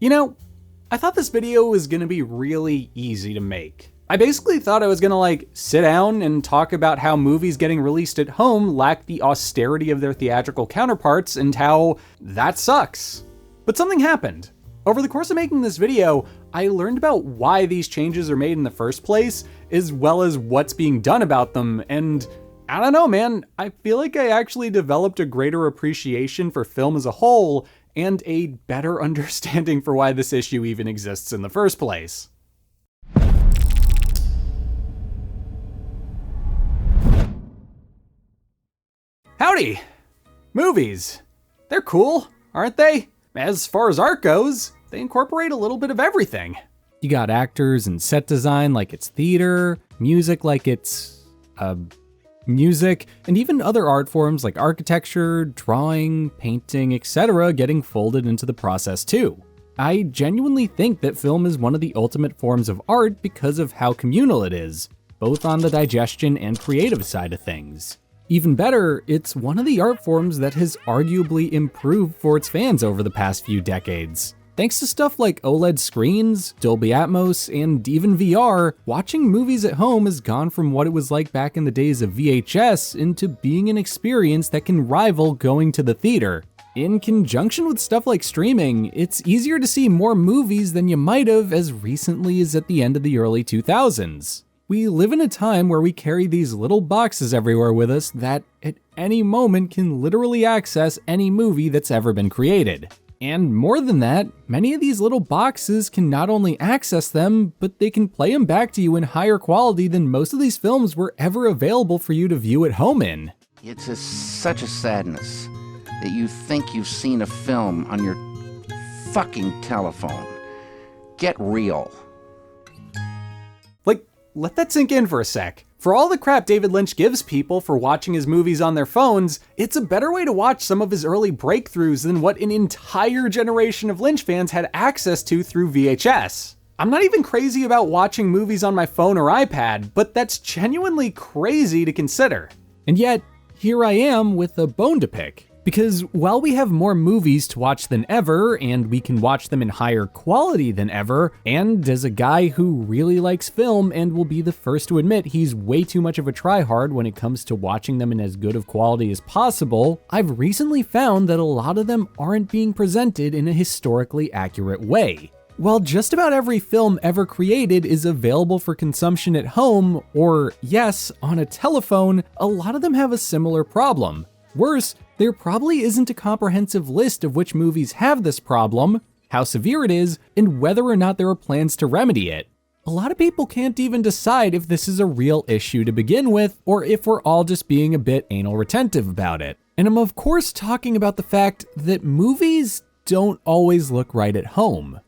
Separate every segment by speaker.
Speaker 1: You know, I thought this video was gonna be really easy to make. I basically thought I was gonna sit down and talk about how movies getting released at home lack the austerity of their theatrical counterparts and how that sucks. But something happened. Over the course of making this video, I learned about why these changes are made in the first place, as well as what's being done about them, and I don't know, man, I feel like I actually developed a greater appreciation for film as a whole, and a better understanding for why this issue even exists in the first place. Howdy! Movies. They're cool, aren't they? As far as art goes, they incorporate a little bit of everything. You got actors and set design like it's theater, music like it's, music, and even other art forms like architecture, drawing, painting, etc. getting folded into the process too. I genuinely think that film is one of the ultimate forms of art because of how communal it is, both on the digestion and creative side of things. Even better, it's one of the art forms that has arguably improved for its fans over the past few decades. Thanks to stuff like OLED screens, Dolby Atmos, and even VR, watching movies at home has gone from what it was like back in the days of VHS into being an experience that can rival going to the theater. In conjunction with stuff like streaming, it's easier to see more movies than you might have as recently as at the end of the early 2000s. We live in a time where we carry these little boxes everywhere with us that at any moment can literally access any movie that's ever been created. And more than that, many of these little boxes can not only access them, but they can play them back to you in higher quality than most of these films were ever available for you to view at home in.
Speaker 2: It's such a sadness that you think you've seen a film on your fucking telephone. Get real.
Speaker 1: Let that sink in for a sec. For all the crap David Lynch gives people for watching his movies on their phones, it's a better way to watch some of his early breakthroughs than what an entire generation of Lynch fans had access to through VHS. I'm not even crazy about watching movies on my phone or iPad, but that's genuinely crazy to consider. And yet, here I am with a bone to pick. Because while we have more movies to watch than ever, and we can watch them in higher quality than ever, and as a guy who really likes film and will be the first to admit he's way too much of a tryhard when it comes to watching them in as good of quality as possible, I've recently found that a lot of them aren't being presented in a historically accurate way. While just about every film ever created is available for consumption at home, or yes, on a telephone, a lot of them have a similar problem. Worse, there probably isn't a comprehensive list of which movies have this problem, how severe it is, and whether or not there are plans to remedy it. A lot of people can't even decide if this is a real issue to begin with, or if we're all just being a bit anal retentive about it. And I'm of course talking about the fact that movies don't always look right at home.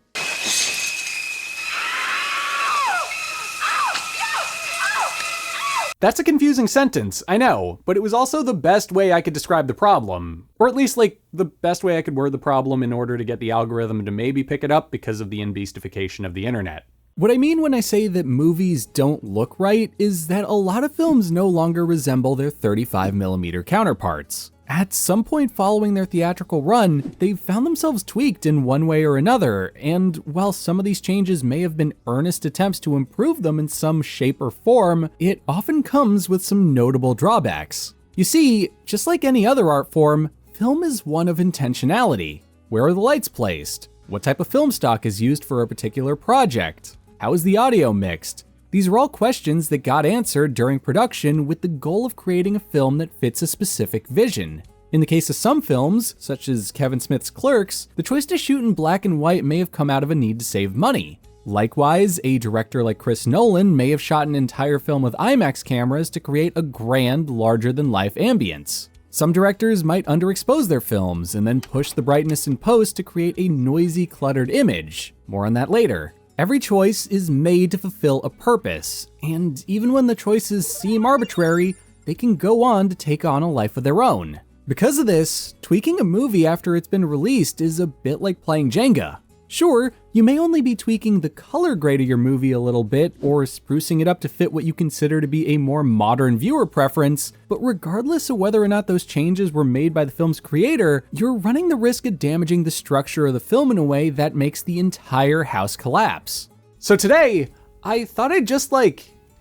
Speaker 1: That's a confusing sentence, I know, but it was also the best way I could describe the problem. Or at least, the best way I could word the problem in order to get the algorithm to maybe pick it up because of the in-beastification of the internet. What I mean when I say that movies don't look right is that a lot of films no longer resemble their 35mm counterparts. At some point following their theatrical run, they've found themselves tweaked in one way or another, and while some of these changes may have been earnest attempts to improve them in some shape or form, it often comes with some notable drawbacks. You see, just like any other art form, film is one of intentionality. Where are the lights placed? What type of film stock is used for a particular project? How is the audio mixed? These are all questions that got answered during production with the goal of creating a film that fits a specific vision. In the case of some films, such as Kevin Smith's Clerks, the choice to shoot in black and white may have come out of a need to save money. Likewise, a director like Chris Nolan may have shot an entire film with IMAX cameras to create a grand, larger-than-life ambience. Some directors might underexpose their films and then push the brightness in post to create a noisy, cluttered image. More on that later. Every choice is made to fulfill a purpose, and even when the choices seem arbitrary, they can go on to take on a life of their own. Because of this, tweaking a movie after it's been released is a bit like playing Jenga. Sure, you may only be tweaking the color grade of your movie a little bit, or sprucing it up to fit what you consider to be a more modern viewer preference, but regardless of whether or not those changes were made by the film's creator, you're running the risk of damaging the structure of the film in a way that makes the entire house collapse. So today, I thought I'd just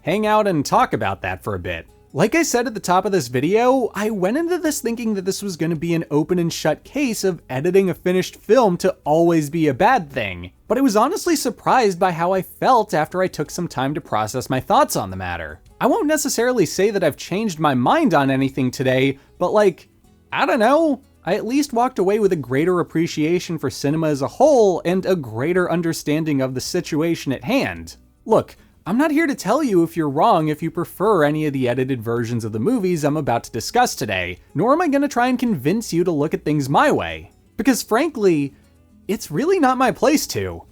Speaker 1: hang out and talk about that for a bit. Like I said at the top of this video, I went into this thinking that this was going to be an open and shut case of editing a finished film to always be a bad thing, but I was honestly surprised by how I felt after I took some time to process my thoughts on the matter. I won't necessarily say that I've changed my mind on anything today, but I don't know, I at least walked away with a greater appreciation for cinema as a whole and a greater understanding of the situation at hand. Look, I'm not here to tell you if you're wrong if you prefer any of the edited versions of the movies I'm about to discuss today, nor am I going to try and convince you to look at things my way. Because frankly, it's really not my place to.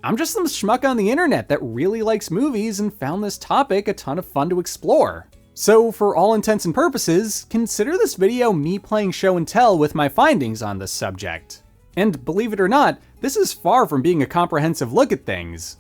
Speaker 1: I'm just some schmuck on the internet that really likes movies and found this topic a ton of fun to explore. So for all intents and purposes, consider this video me playing show and tell with my findings on this subject. And believe it or not, this is far from being a comprehensive look at things.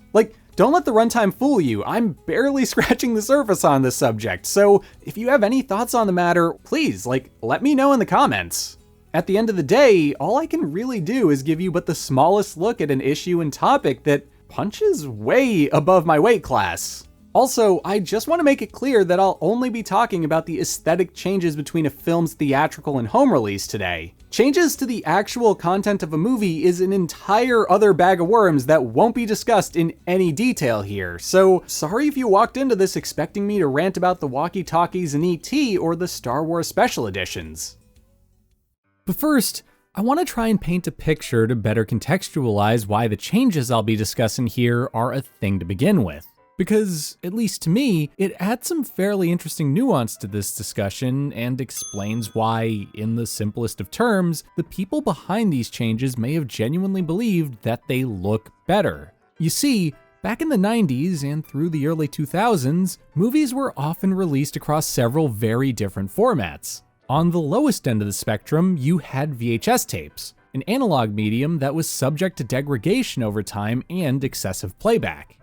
Speaker 1: Don't let the runtime fool you, I'm barely scratching the surface on this subject, so if you have any thoughts on the matter, please, let me know in the comments. At the end of the day, all I can really do is give you but the smallest look at an issue and topic that punches way above my weight class. Also, I just want to make it clear that I'll only be talking about the aesthetic changes between a film's theatrical and home release today. Changes to the actual content of a movie is an entire other bag of worms that won't be discussed in any detail here, so sorry if you walked into this expecting me to rant about the walkie-talkies in E.T. or the Star Wars special editions. But first, I want to try and paint a picture to better contextualize why the changes I'll be discussing here are a thing to begin with. Because, at least to me, it adds some fairly interesting nuance to this discussion and explains why, in the simplest of terms, the people behind these changes may have genuinely believed that they look better. You see, back in the 90s and through the early 2000s, movies were often released across several very different formats. On the lowest end of the spectrum, you had VHS tapes, an analog medium that was subject to degradation over time and excessive playback.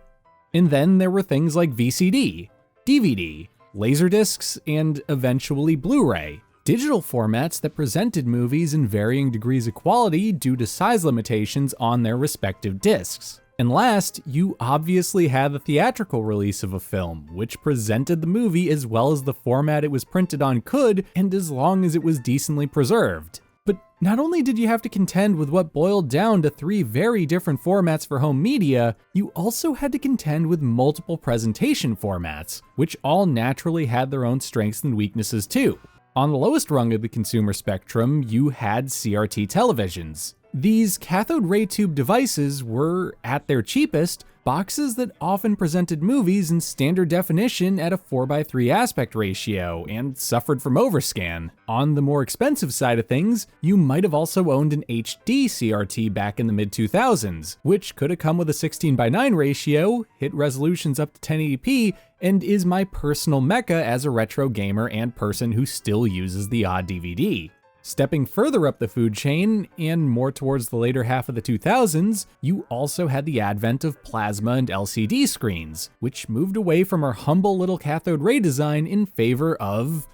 Speaker 1: And then there were things like VCD, DVD, Laserdiscs, and eventually Blu-ray, digital formats that presented movies in varying degrees of quality due to size limitations on their respective discs. And last, you obviously had the theatrical release of a film, which presented the movie as well as the format it was printed on could, and as long as it was decently preserved. But not only did you have to contend with what boiled down to 3 very different formats for home media, you also had to contend with multiple presentation formats, which all naturally had their own strengths and weaknesses too. On the lowest rung of the consumer spectrum, you had CRT televisions. These cathode ray tube devices were, at their cheapest, boxes that often presented movies in standard definition at a 4:3 aspect ratio and suffered from overscan. On the more expensive side of things, you might have also owned an HD CRT back in the mid-2000s, which could have come with a 16:9 ratio, hit resolutions up to 1080p, and is my personal mecca as a retro gamer and person who still uses the odd DVD. Stepping further up the food chain, and more towards the later half of the 2000s, you also had the advent of plasma and LCD screens, which moved away from our humble little cathode ray design in favor of,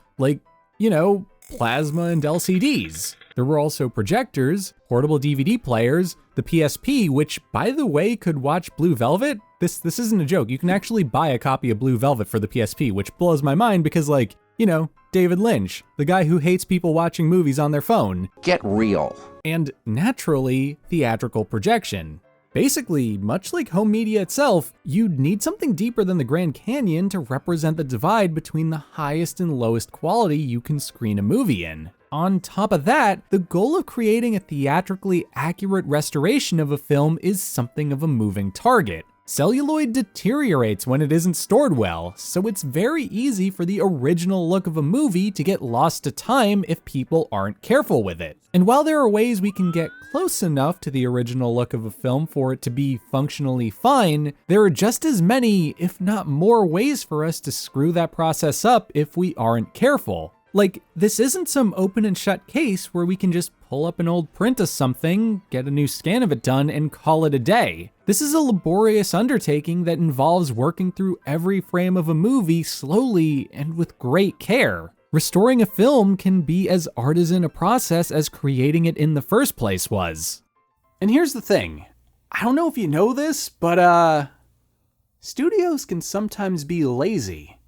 Speaker 1: plasma and LCDs. There were also projectors, portable DVD players, the PSP, which, by the way, could watch Blue Velvet. This isn't a joke. You can actually buy a copy of Blue Velvet for the PSP, which blows my mind because, David Lynch, the guy who hates people watching movies on their phone.
Speaker 2: Get real.
Speaker 1: And naturally, theatrical projection. Basically, much like home media itself, you'd need something deeper than the Grand Canyon to represent the divide between the highest and lowest quality you can screen a movie in. On top of that, the goal of creating a theatrically accurate restoration of a film is something of a moving target. Celluloid deteriorates when it isn't stored well, so it's very easy for the original look of a movie to get lost to time if people aren't careful with it. And while there are ways we can get close enough to the original look of a film for it to be functionally fine, there are just as many, if not more ways for us to screw that process up if we aren't careful. Like, this isn't some open and shut case where we can just pull up an old print of something, get a new scan of it done, and call it a day. This is a laborious undertaking that involves working through every frame of a movie slowly and with great care. Restoring a film can be as artisan a process as creating it in the first place was. And here's the thing. I don't know if you know this, but studios can sometimes be lazy.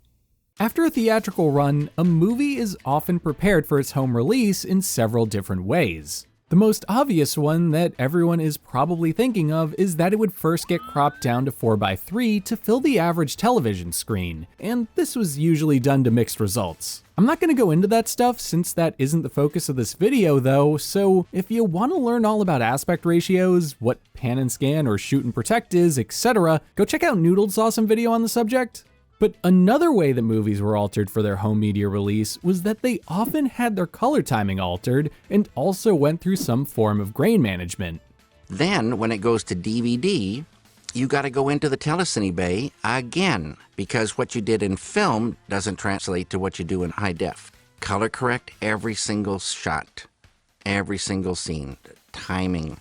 Speaker 1: After a theatrical run, a movie is often prepared for its home release in several different ways. The most obvious one that everyone is probably thinking of is that it would first get cropped down to 4:3 to fill the average television screen, and this was usually done to mixed results. I'm not going to go into that stuff since that isn't the focus of this video though, so if you want to learn all about aspect ratios, what pan and scan or shoot and protect is, etc., go check out Noodle's awesome video on the subject. But another way that movies were altered for their home media release was that they often had their color timing altered and also went through some form of grain management.
Speaker 2: Then, when it goes to DVD, you got to go into the telecine bay again, because what you did in film doesn't translate to what you do in high def. Color correct every single shot, every single scene, timing,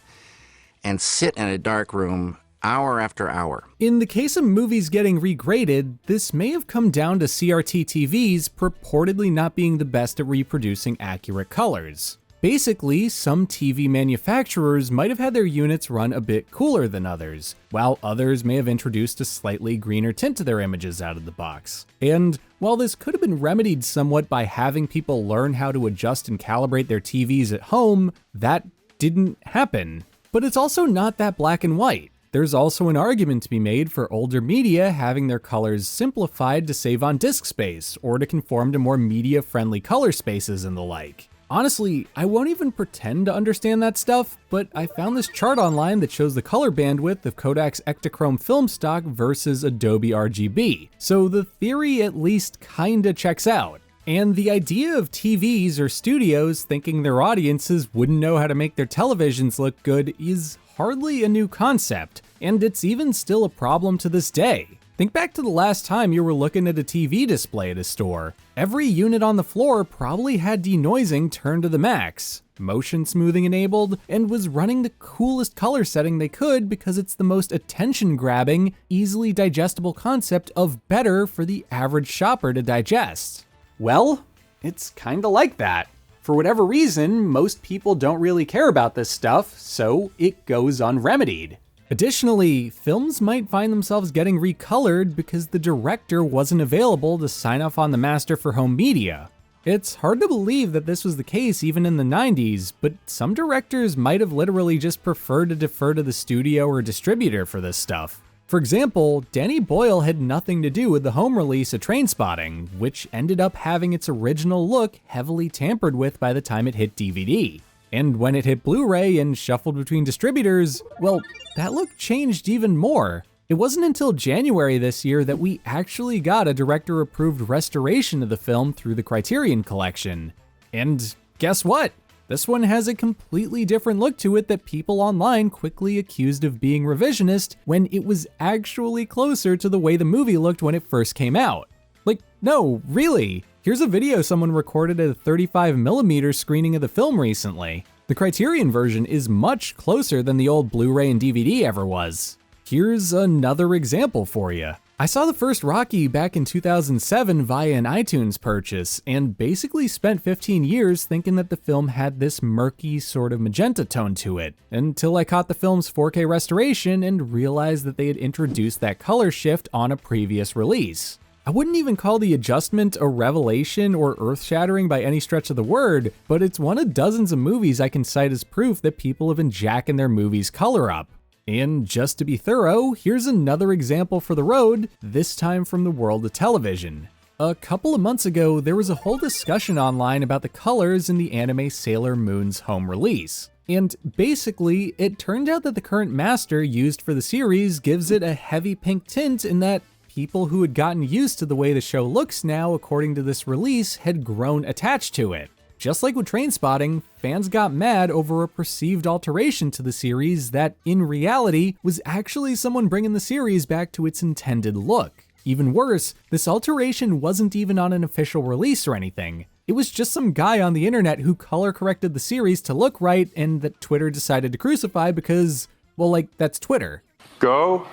Speaker 2: and sit in a dark room hour after hour.
Speaker 1: In the case of movies getting regraded, this may have come down to CRT TVs purportedly not being the best at reproducing accurate colors. Basically, some TV manufacturers might have had their units run a bit cooler than others, while others may have introduced a slightly greener tint to their images out of the box. And while this could have been remedied somewhat by having people learn how to adjust and calibrate their TVs at home, that didn't happen. But it's also not that black and white. There's also an argument to be made for older media having their colors simplified to save on disk space or to conform to more media-friendly color spaces and the like. Honestly, I won't even pretend to understand that stuff, but I found this chart online that shows the color bandwidth of Kodak's Ektachrome film stock versus Adobe RGB, so the theory at least kinda checks out. And the idea of TVs or studios thinking their audiences wouldn't know how to make their televisions look good is hardly a new concept, and it's even still a problem to this day. Think back to the last time you were looking at a TV display at a store. Every unit on the floor probably had denoising turned to the max, motion smoothing enabled, and was running the coolest color setting they could because it's the most attention-grabbing, easily digestible concept of better for the average shopper to digest. Well, it's kinda like that. For whatever reason, most people don't really care about this stuff, so it goes unremedied. Additionally, films might find themselves getting recolored because the director wasn't available to sign off on the master for home media. It's hard to believe that this was the case even in the 90s, but some directors might have literally just preferred to defer to the studio or distributor for this stuff. For example, Danny Boyle had nothing to do with the home release of Trainspotting, which ended up having its original look heavily tampered with by the time it hit DVD. And when it hit Blu-ray and shuffled between distributors, well, that look changed even more. It wasn't until January this year that we actually got a director-approved restoration of the film through the Criterion Collection. And guess what? This one has a completely different look to it that people online quickly accused of being revisionist when it was actually closer to the way the movie looked when it first came out. Like, no, really. Here's a video someone recorded at a 35mm screening of the film recently. The Criterion version is much closer than the old Blu-ray and DVD ever was. Here's another example for you. I saw the first Rocky back in 2007 via an iTunes purchase, and basically spent 15 years thinking that the film had this murky sort of magenta tone to it, until I caught the film's 4K restoration and realized that they had introduced that color shift on a previous release. I wouldn't even call the adjustment a revelation or earth-shattering by any stretch of the word, but it's one of dozens of movies I can cite as proof that people have been jacking their movies' color up. And just to be thorough, here's another example for the road, this time from the world of television. A couple of months ago, there was a whole discussion online about the colors in the anime Sailor Moon's home release. And basically, it turned out that the current master used for the series gives it a heavy pink tint in that people who had gotten used to the way the show looks now according to this release had grown attached to it. Just like with Trainspotting, fans got mad over a perceived alteration to the series that, in reality, was actually someone bringing the series back to its intended look. Even worse, this alteration wasn't even on an official release or anything. It was just some guy on the internet who color corrected the series to look right and that Twitter decided to crucify because, well, like, that's Twitter.
Speaker 3: Go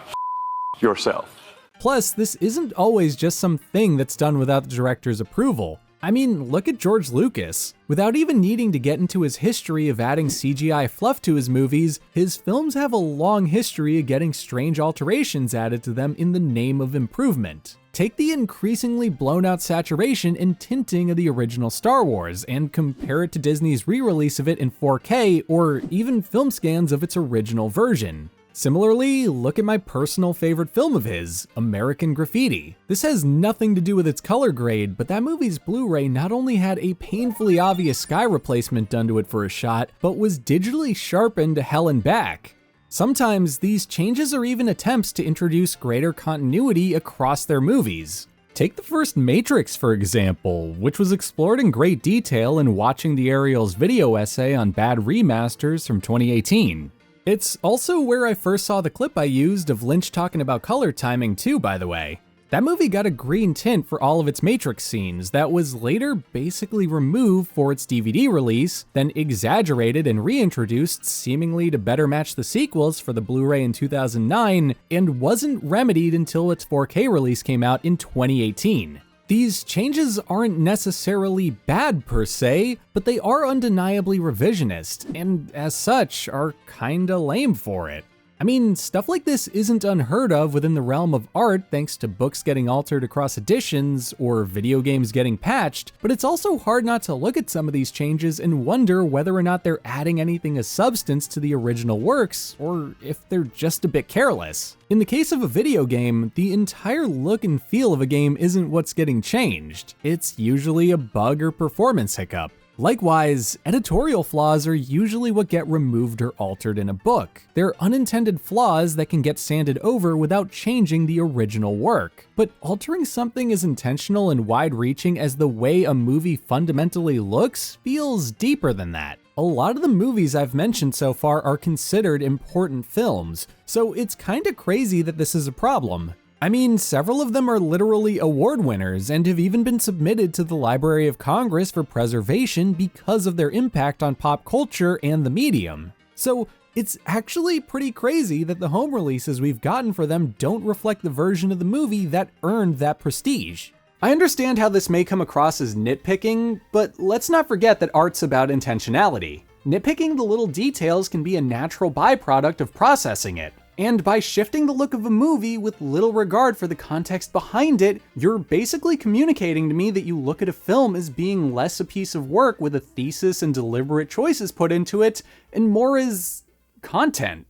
Speaker 3: yourself.
Speaker 1: Plus, this isn't always just some thing that's done without the director's approval. I mean, look at George Lucas. Without even needing to get into his history of adding CGI fluff to his movies, his films have a long history of getting strange alterations added to them in the name of improvement. Take the increasingly blown out saturation and tinting of the original Star Wars and compare it to Disney's re-release of it in 4K or even film scans of its original version. Similarly, look at my personal favorite film of his, American Graffiti. This has nothing to do with its color grade, but that movie's Blu-ray not only had a painfully obvious sky replacement done to it for a shot, but was digitally sharpened to hell and back. Sometimes these changes are even attempts to introduce greater continuity across their movies. Take the first Matrix, for example, which was explored in great detail in Watching the Ariel's video essay on bad remasters from 2018. It's also where I first saw the clip I used of Lynch talking about color timing too, by the way. That movie got a green tint for all of its Matrix scenes that was later basically removed for its DVD release, then exaggerated and reintroduced seemingly to better match the sequels for the Blu-ray in 2009, and wasn't remedied until its 4K release came out in 2018. These changes aren't necessarily bad per se, but they are undeniably revisionist, and as such, are kinda lame for it. I mean, stuff like this isn't unheard of within the realm of art thanks to books getting altered across editions or video games getting patched, but it's also hard not to look at some of these changes and wonder whether or not they're adding anything of substance to the original works, or if they're just a bit careless. In the case of a video game, the entire look and feel of a game isn't what's getting changed. It's usually a bug or performance hiccup. Likewise, editorial flaws are usually what get removed or altered in a book. They're unintended flaws that can get sanded over without changing the original work. But altering something as intentional and wide-reaching as the way a movie fundamentally looks feels deeper than that. A lot of the movies I've mentioned so far are considered important films, so it's kinda crazy that this is a problem. I mean, several of them are literally award winners and have even been submitted to the Library of Congress for preservation because of their impact on pop culture and the medium. So it's actually pretty crazy that the home releases we've gotten for them don't reflect the version of the movie that earned that prestige. I understand how this may come across as nitpicking, but let's not forget that art's about intentionality. Nitpicking the little details can be a natural byproduct of processing it. And by shifting the look of a movie with little regard for the context behind it, you're basically communicating to me that you look at a film as being less a piece of work with a thesis and deliberate choices put into it, and more as content.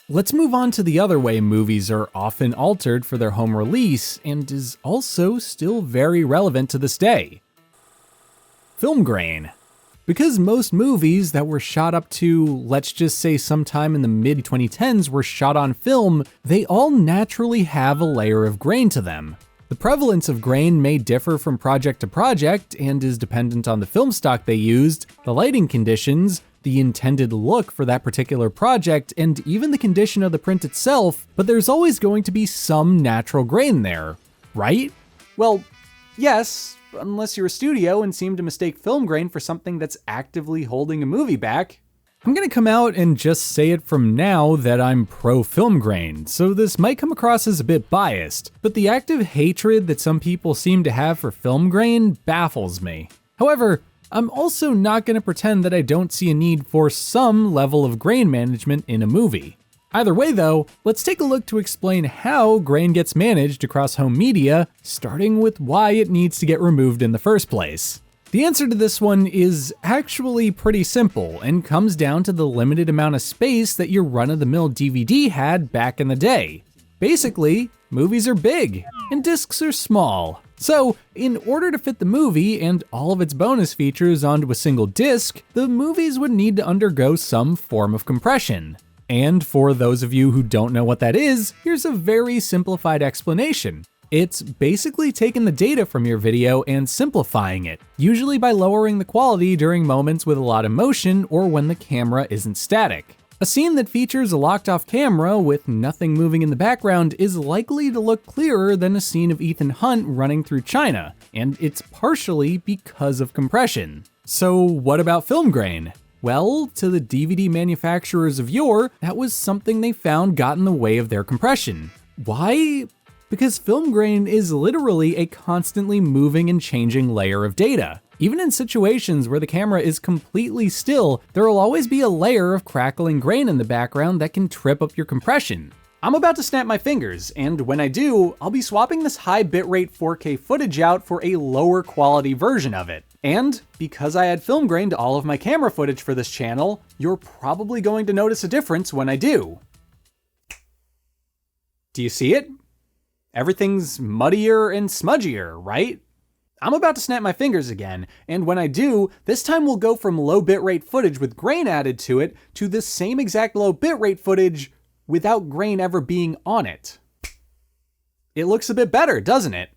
Speaker 1: Let's move on to the other way movies are often altered for their home release, and is also still very relevant to this day. Film grain. Because most movies that were shot up to, let's just say sometime in the mid-2010s were shot on film, they all naturally have a layer of grain to them. The prevalence of grain may differ from project to project and is dependent on the film stock they used, the lighting conditions, the intended look for that particular project, and even the condition of the print itself, but there's always going to be some natural grain there, right? Well, yes, unless you're a studio and seem to mistake film grain for something that's actively holding a movie back. I'm gonna come out and just say it from now that I'm pro film grain, so this might come across as a bit biased, but the active hatred that some people seem to have for film grain baffles me. However, I'm also not gonna pretend that I don't see a need for some level of grain management in a movie. Either way though, let's take a look to explain how grain gets managed across home media, starting with why it needs to get removed in the first place. The answer to this one is actually pretty simple and comes down to the limited amount of space that your run-of-the-mill DVD had back in the day. Basically, movies are big and discs are small. So, in order to fit the movie and all of its bonus features onto a single disc, the movies would need to undergo some form of compression. And for those of you who don't know what that is, here's a very simplified explanation. It's basically taking the data from your video and simplifying it, usually by lowering the quality during moments with a lot of motion or when the camera isn't static. A scene that features a locked-off camera with nothing moving in the background is likely to look clearer than a scene of Ethan Hunt running through China, and it's partially because of compression. So what about film grain? Well, to the DVD manufacturers of yore, that was something they found got in the way of their compression. Why? Because film grain is literally a constantly moving and changing layer of data. Even in situations where the camera is completely still, there will always be a layer of crackling grain in the background that can trip up your compression. I'm about to snap my fingers, and when I do, I'll be swapping this high bitrate 4K footage out for a lower quality version of it. And because I add film grain to all of my camera footage for this channel, you're probably going to notice a difference when I do. Do you see it? Everything's muddier and smudgier, right? I'm about to snap my fingers again, and when I do, this time we'll go from low bitrate footage with grain added to it to the same exact low bitrate footage without grain ever being on it. It looks a bit better, doesn't it?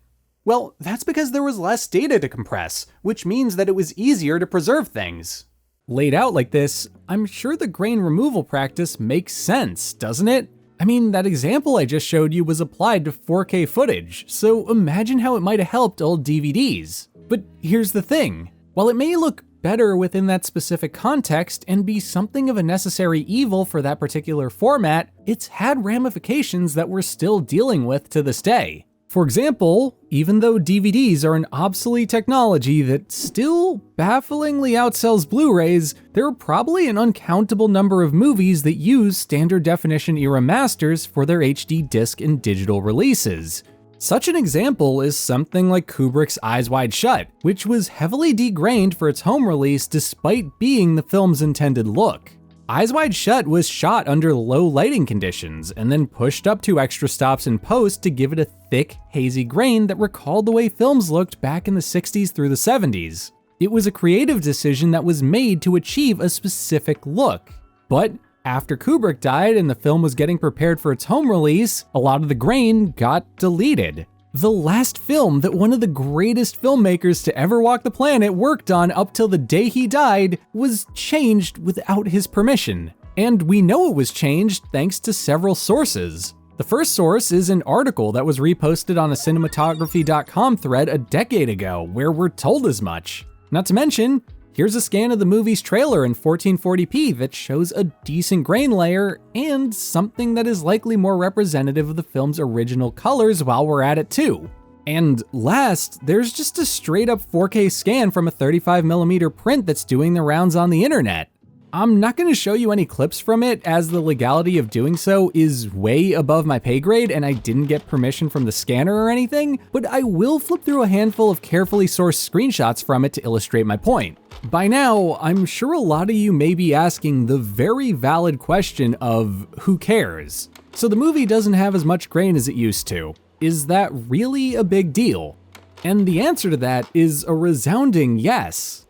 Speaker 1: Well, that's because there was less data to compress, which means that it was easier to preserve things. Laid out like this, I'm sure the grain removal practice makes sense, doesn't it? I mean, that example I just showed you was applied to 4K footage, so imagine how it might have helped old DVDs. But here's the thing, while it may look better within that specific context and be something of a necessary evil for that particular format, it's had ramifications that we're still dealing with to this day. For example, even though DVDs are an obsolete technology that still bafflingly outsells Blu-rays, there are probably an uncountable number of movies that use standard definition era masters for their HD disc and digital releases. Such an example is something like Kubrick's Eyes Wide Shut, which was heavily degrained for its home release despite being the film's intended look. Eyes Wide Shut was shot under low lighting conditions and then pushed up 2 extra stops in post to give it a thick, hazy grain that recalled the way films looked back in the 60s through the 70s. It was a creative decision that was made to achieve a specific look. But after Kubrick died and the film was getting prepared for its home release, a lot of the grain got deleted. The last film that one of the greatest filmmakers to ever walk the planet worked on up till the day he died was changed without his permission. And we know it was changed thanks to several sources. The first source is an article that was reposted on a cinematography.com thread a decade ago, where we're told as much. Not to mention, here's a scan of the movie's trailer in 1440p that shows a decent grain layer and something that is likely more representative of the film's original colors while we're at it too. And last, there's just a straight up 4K scan from a 35mm print that's doing the rounds on the internet. I'm not going to show you any clips from it, as the legality of doing so is way above my pay grade and I didn't get permission from the scanner or anything, but I will flip through a handful of carefully sourced screenshots from it to illustrate my point. By now, I'm sure a lot of you may be asking the very valid question of who cares? So the movie doesn't have as much grain as it used to. Is that really a big deal? And the answer to that is a resounding yes.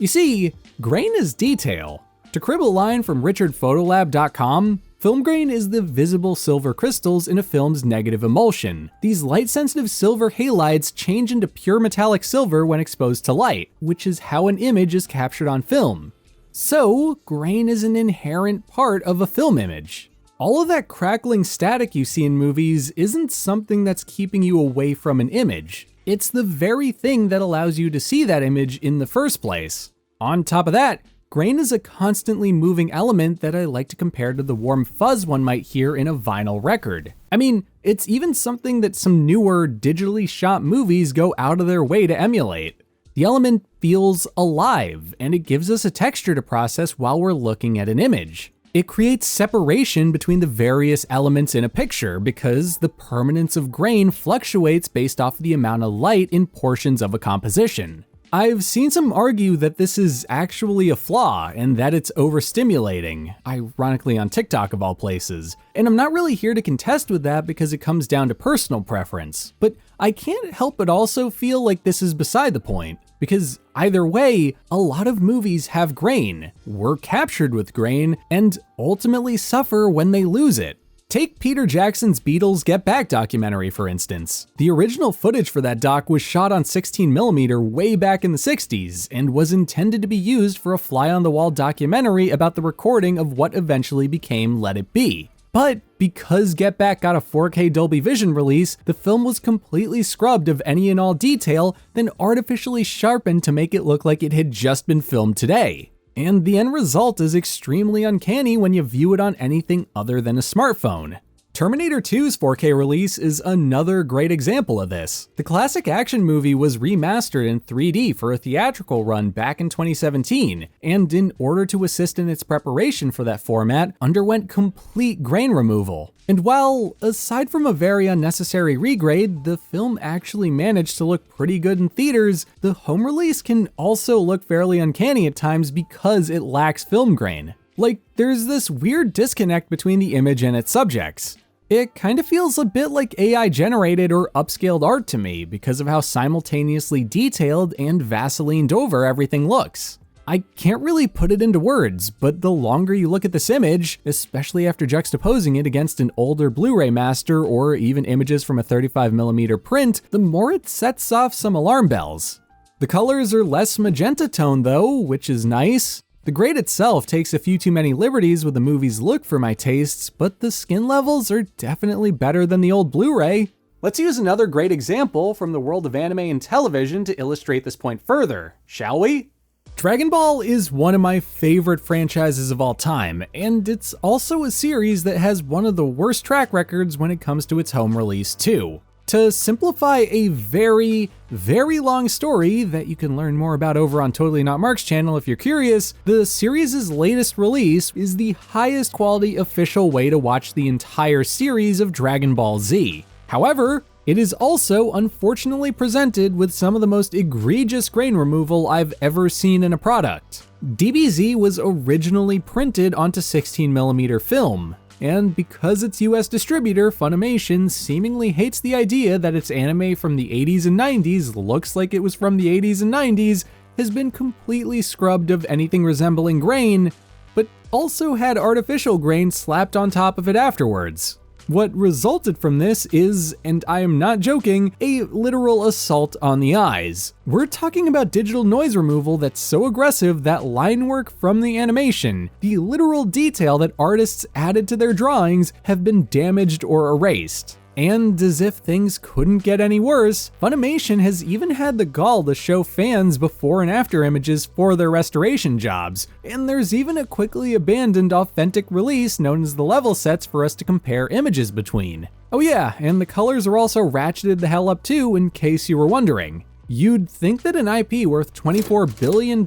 Speaker 1: You see, grain is detail. To crib a line from richardphotolab.com, film grain is the visible silver crystals in a film's negative emulsion. These light-sensitive silver halides change into pure metallic silver when exposed to light, which is how an image is captured on film. So, grain is an inherent part of a film image. All of that crackling static you see in movies isn't something that's keeping you away from an image. It's the very thing that allows you to see that image in the first place. On top of that, grain is a constantly moving element that I like to compare to the warm fuzz one might hear in a vinyl record. I mean, it's even something that some newer digitally shot movies go out of their way to emulate. The element feels alive, and it gives us a texture to process while we're looking at an image. It creates separation between the various elements in a picture because the permanence of grain fluctuates based off the amount of light in portions of a composition. I've seen some argue that this is actually a flaw and that it's overstimulating, ironically on TikTok of all places. And I'm not really here to contest with that because it comes down to personal preference. But I can't help but also feel like this is beside the point, because either way, a lot of movies have grain, were captured with grain, and ultimately suffer when they lose it. Take Peter Jackson's Beatles Get Back documentary, for instance. The original footage for that doc was shot on 16mm way back in the 60s and was intended to be used for a fly-on-the-wall documentary about the recording of what eventually became Let It Be. But because Get Back got a 4K Dolby Vision release, the film was completely scrubbed of any and all detail, then artificially sharpened to make it look like it had just been filmed today. And the end result is extremely uncanny when you view it on anything other than a smartphone. Terminator 2's 4K release is another great example of this. The classic action movie was remastered in 3D for a theatrical run back in 2017, and in order to assist in its preparation for that format, underwent complete grain removal. And while, aside from a very unnecessary regrade, the film actually managed to look pretty good in theaters, the home release can also look fairly uncanny at times because it lacks film grain. Like, there's this weird disconnect between the image and its subjects. It kind of feels a bit like AI generated or upscaled art to me because of how simultaneously detailed and Vaselined over everything looks. I can't really put it into words, but the longer you look at this image, especially after juxtaposing it against an older Blu-ray master or even images from a 35mm print, the more it sets off some alarm bells. The colors are less magenta tone though, which is nice. The grade itself takes a few too many liberties with the movie's look for my tastes, but the skin levels are definitely better than the old Blu-ray. Let's use another great example from the world of anime and television to illustrate this point further, shall we? Dragon Ball is one of my favorite franchises of all time, and it's also a series that has one of the worst track records when it comes to its home release too. To simplify a very, very long story that you can learn more about over on Totally Not Mark's channel if you're curious, the series' latest release is the highest quality official way to watch the entire series of Dragon Ball Z. However, it is also unfortunately presented with some of the most egregious grain removal I've ever seen in a product. DBZ was originally printed onto 16mm film, and because its US distributor, Funimation, seemingly hates the idea that its anime from the 80s and 90s looks like it was from the 80s and 90s, has been completely scrubbed of anything resembling grain, but also had artificial grain slapped on top of it afterwards. What resulted from this is, and I am not joking, a literal assault on the eyes. We're talking about digital noise removal that's so aggressive that line work from the animation, the literal detail that artists added to their drawings, have been damaged or erased. And as if things couldn't get any worse, Funimation has even had the gall to show fans before and after images for their restoration jobs, and there's even a quickly abandoned authentic release known as the level sets for us to compare images between. Oh yeah, and the colors are also ratcheted the hell up too, in case you were wondering. You'd think that an IP worth $24 billion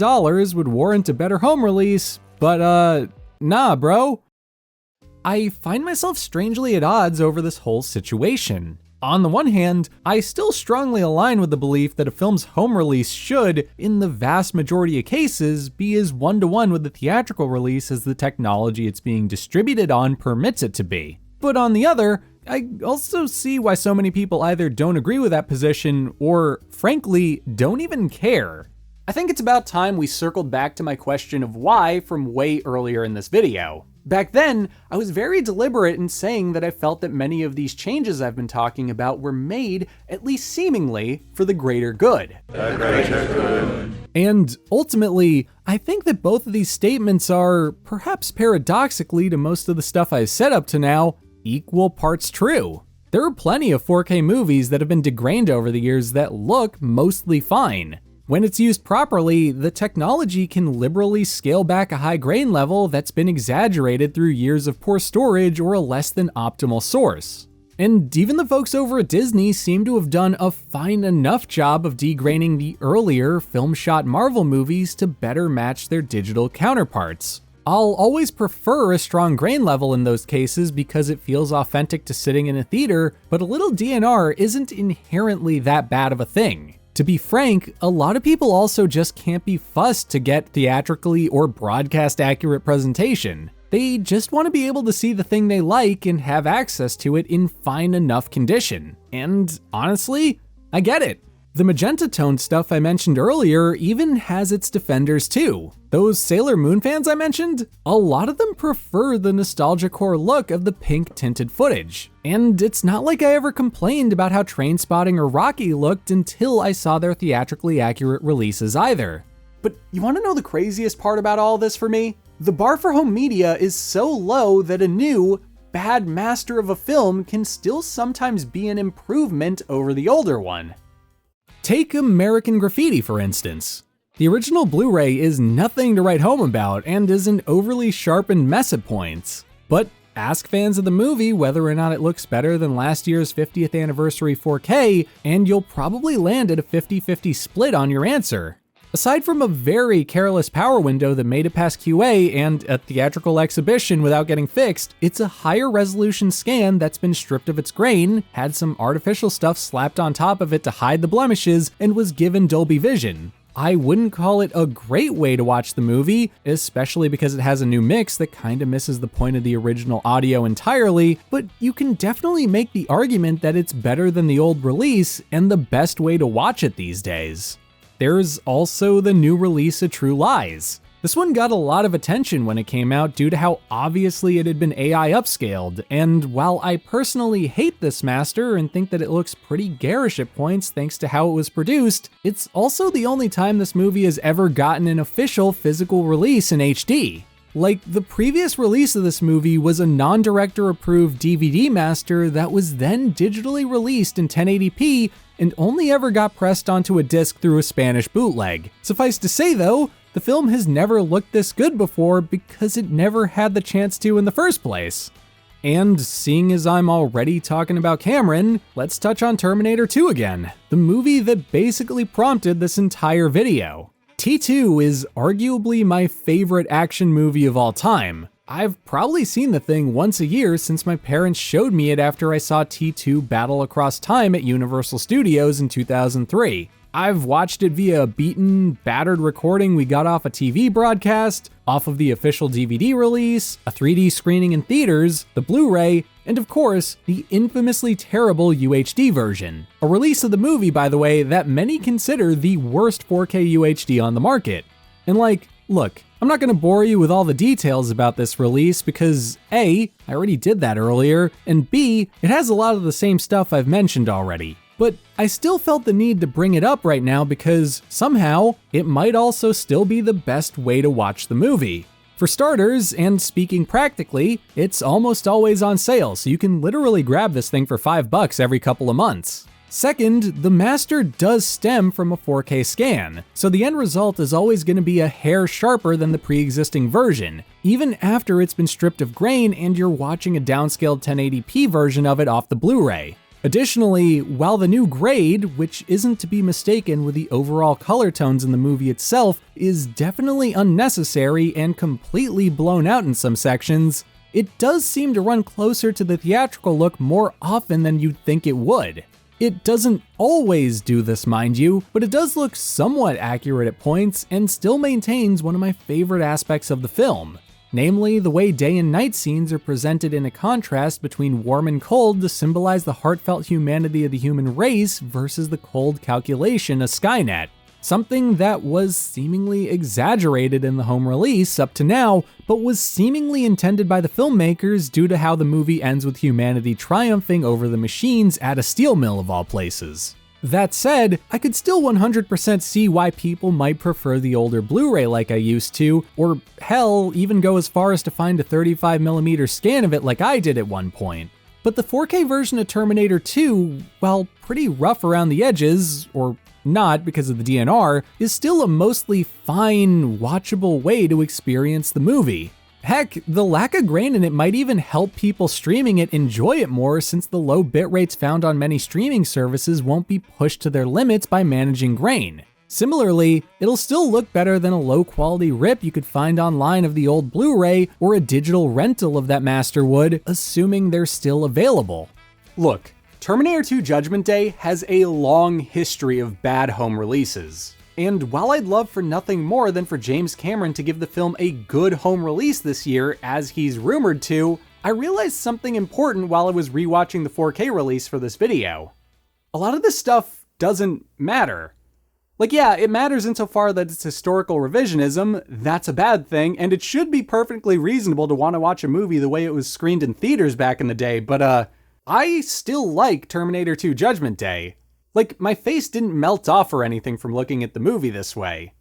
Speaker 1: would warrant a better home release, but nah bro. I find myself strangely at odds over this whole situation. On the one hand, I still strongly align with the belief that a film's home release should, in the vast majority of cases, be as one-to-one with the theatrical release as the technology it's being distributed on permits it to be. But on the other, I also see why so many people either don't agree with that position or, frankly, don't even care. I think it's about time we circled back to my question of why from way earlier in this video. Back then, I was very deliberate in saying that I felt that many of these changes I've been talking about were made, at least seemingly, for the greater good. The greater good. And ultimately, I think that both of these statements are, perhaps paradoxically to most of the stuff I've said up to now, equal parts true. There are plenty of 4K movies that have been degrained over the years that look mostly fine. When it's used properly, the technology can liberally scale back a high grain level that's been exaggerated through years of poor storage or a less than optimal source. And even the folks over at Disney seem to have done a fine enough job of degraining the earlier film-shot Marvel movies to better match their digital counterparts. I'll always prefer a strong grain level in those cases because it feels authentic to sitting in a theater, but a little DNR isn't inherently that bad of a thing. To be frank, a lot of people also just can't be fussed to get theatrically or broadcast accurate presentation. They just want to be able to see the thing they like and have access to it in fine enough condition. And honestly, I get it. The magenta tone stuff I mentioned earlier even has its defenders too. Those Sailor Moon fans I mentioned, a lot of them prefer the nostalgia core look of the pink tinted footage. And it's not like I ever complained about how Trainspotting or Rocky looked until I saw their theatrically accurate releases either. But you want to know the craziest part about all this for me? The bar for home media is so low that a new, bad master of a film can still sometimes be an improvement over the older one. Take American Graffiti, for instance. The original Blu-ray is nothing to write home about and is an overly sharpened mess at points. But ask fans of the movie whether or not it looks better than last year's 50th anniversary 4K, and you'll probably land at a 50-50 split on your answer. Aside from a very careless power window that made it past QA and a theatrical exhibition without getting fixed, it's a higher resolution scan that's been stripped of its grain, had some artificial stuff slapped on top of it to hide the blemishes, and was given Dolby Vision. I wouldn't call it a great way to watch the movie, especially because it has a new mix that kinda misses the point of the original audio entirely, but you can definitely make the argument that it's better than the old release and the best way to watch it these days. There's also the new release of True Lies. This one got a lot of attention when it came out due to how obviously it had been AI upscaled, and while I personally hate this master and think that it looks pretty garish at points thanks to how it was produced, it's also the only time this movie has ever gotten an official physical release in HD. Like, the previous release of this movie was a non-director approved DVD master that was then digitally released in 1080p and only ever got pressed onto a disc through a Spanish bootleg. Suffice to say though, the film has never looked this good before because it never had the chance to in the first place. And seeing as I'm already talking about Cameron, let's touch on Terminator 2 again, the movie that basically prompted this entire video. T2 is arguably my favorite action movie of all time. I've probably seen the thing once a year since my parents showed me it after I saw T2 Battle Across Time at Universal Studios in 2003. I've watched it via a beaten, battered recording we got off a TV broadcast, off of the official DVD release, a 3D screening in theaters, the Blu-ray, and of course, the infamously terrible UHD version. A release of the movie, by the way, that many consider the worst 4K UHD on the market. And look, I'm not gonna bore you with all the details about this release because A, I already did that earlier, and B, it has a lot of the same stuff I've mentioned already. But I still felt the need to bring it up right now because somehow it might also still be the best way to watch the movie. For starters, and speaking practically, it's almost always on sale, so you can literally grab this thing for $5 every couple of months. Second, the master does stem from a 4K scan, so the end result is always going to be a hair sharper than the pre-existing version, even after it's been stripped of grain and you're watching a downscaled 1080p version of it off the Blu-ray. Additionally, while the new grade, which isn't to be mistaken with the overall color tones in the movie itself, is definitely unnecessary and completely blown out in some sections, it does seem to run closer to the theatrical look more often than you'd think it would. It doesn't always do this, mind you, but it does look somewhat accurate at points and still maintains one of my favorite aspects of the film. Namely, the way day and night scenes are presented in a contrast between warm and cold to symbolize the heartfelt humanity of the human race versus the cold calculation of Skynet. Something that was seemingly exaggerated in the home release up to now, but was seemingly intended by the filmmakers due to how the movie ends with humanity triumphing over the machines at a steel mill of all places. That said, I could still 100% see why people might prefer the older Blu-ray like I used to, or hell, even go as far as to find a 35mm scan of it like I did at one point. But the 4K version of Terminator 2, while pretty rough around the edges, or not because of the DNR, is still a mostly fine, watchable way to experience the movie. Heck, the lack of grain in it might even help people streaming it enjoy it more since the low bit rates found on many streaming services won't be pushed to their limits by managing grain. Similarly, it'll still look better than a low quality rip you could find online of the old Blu-ray or a digital rental of that master would, assuming they're still available. Look, Terminator 2 Judgment Day has a long history of bad home releases. And while I'd love for nothing more than for James Cameron to give the film a good home release this year, as he's rumored to, I realized something important while I was rewatching the 4K release for this video. A lot of this stuff doesn't matter. Yeah, it matters insofar that it's historical revisionism, that's a bad thing, and it should be perfectly reasonable to want to watch a movie the way it was screened in theaters back in the day, but I still like Terminator 2 Judgment Day. My face didn't melt off or anything from looking at the movie this way.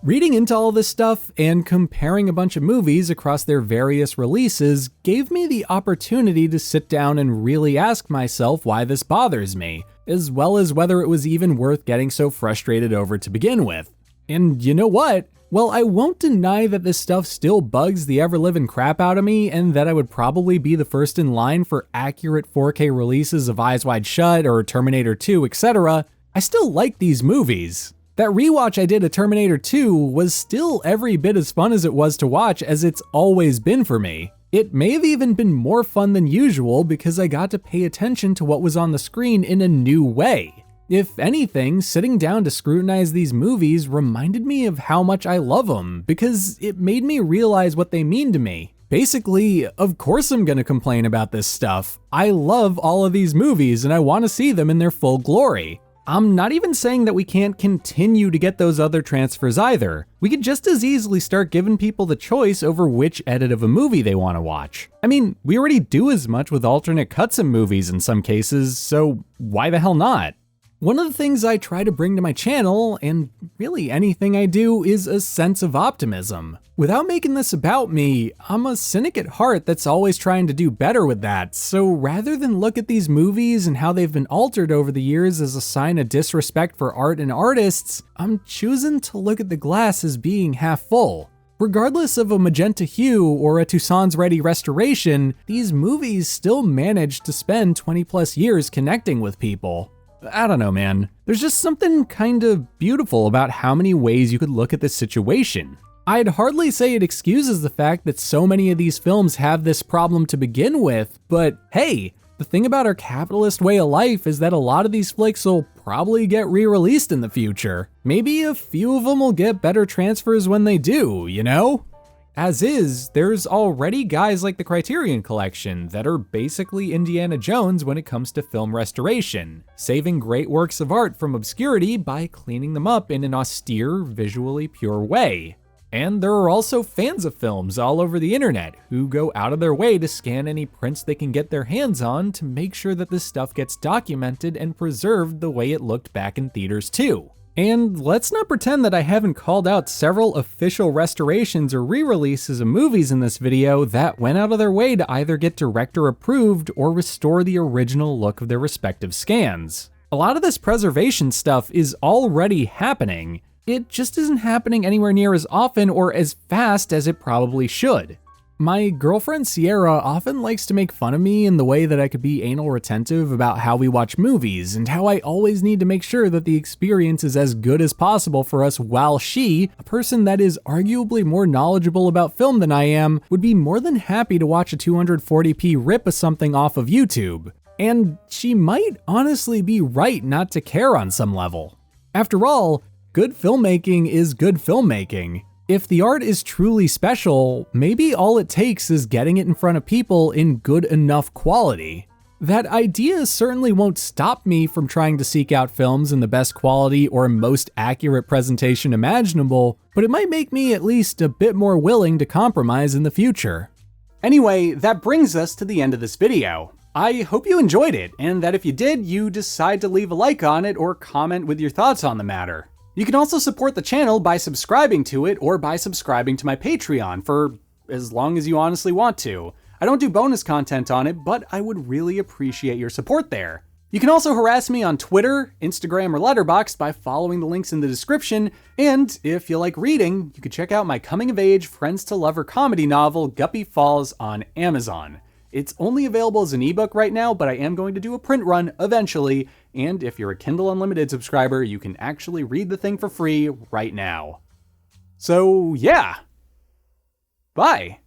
Speaker 1: Reading into all this stuff and comparing a bunch of movies across their various releases gave me the opportunity to sit down and really ask myself why this bothers me, as well as whether it was even worth getting so frustrated over to begin with. And you know what? Well, I won't deny that this stuff still bugs the ever-living crap out of me, and that I would probably be the first in line for accurate 4K releases of Eyes Wide Shut or Terminator 2, etc. I still like these movies. That rewatch I did of Terminator 2 was still every bit as fun as it was to watch as it's always been for me. It may have even been more fun than usual because I got to pay attention to what was on the screen in a new way. If anything, sitting down to scrutinize these movies reminded me of how much I love them because it made me realize what they mean to me. Basically, of course I'm gonna complain about this stuff. I love all of these movies and I want to see them in their full glory. I'm not even saying that we can't continue to get those other transfers either. We could just as easily start giving people the choice over which edit of a movie they want to watch. I mean, we already do as much with alternate cuts in movies in some cases, so why the hell not? One of the things I try to bring to my channel, and really anything I do, is a sense of optimism. Without making this about me, I'm a cynic at heart that's always trying to do better with that, so rather than look at these movies and how they've been altered over the years as a sign of disrespect for art and artists, I'm choosing to look at the glass as being half full. Regardless of a magenta hue or a Toussaint's Ready restoration, these movies still managed to spend 20 plus years connecting with people. I don't know, man. There's just something kind of beautiful about how many ways you could look at this situation. I'd hardly say it excuses the fact that so many of these films have this problem to begin with, but hey, the thing about our capitalist way of life is that a lot of these flicks will probably get re-released in the future. Maybe a few of them will get better transfers when they do, you know? As is, there's already guys like the Criterion Collection that are basically Indiana Jones when it comes to film restoration, saving great works of art from obscurity by cleaning them up in an austere, visually pure way. And there are also fans of films all over the internet who go out of their way to scan any prints they can get their hands on to make sure that this stuff gets documented and preserved the way it looked back in theaters too. And let's not pretend that I haven't called out several official restorations or re-releases of movies in this video that went out of their way to either get director approved or restore the original look of their respective scans. A lot of this preservation stuff is already happening. It just isn't happening anywhere near as often or as fast as it probably should. My girlfriend Sierra often likes to make fun of me in the way that I could be anal retentive about how we watch movies and how I always need to make sure that the experience is as good as possible for us while she, a person that is arguably more knowledgeable about film than I am, would be more than happy to watch a 240p rip of something off of YouTube. And she might honestly be right not to care on some level. After all, good filmmaking is good filmmaking. If the art is truly special, maybe all it takes is getting it in front of people in good enough quality. That idea certainly won't stop me from trying to seek out films in the best quality or most accurate presentation imaginable, but it might make me at least a bit more willing to compromise in the future. Anyway, that brings us to the end of this video. I hope you enjoyed it, and that if you did, you decide to leave a like on it or comment with your thoughts on the matter. You can also support the channel by subscribing to it or by subscribing to my Patreon for as long as you honestly want to. I don't do bonus content on it, but I would really appreciate your support there. You can also harass me on Twitter, Instagram, or Letterboxd by following the links in the description, and if you like reading, you can check out my coming-of-age friends-to-lover comedy novel, Guppy Falls, on Amazon. It's only available as an ebook right now, but I am going to do a print run eventually, and if you're a Kindle Unlimited subscriber, you can actually read the thing for free right now. So yeah, bye.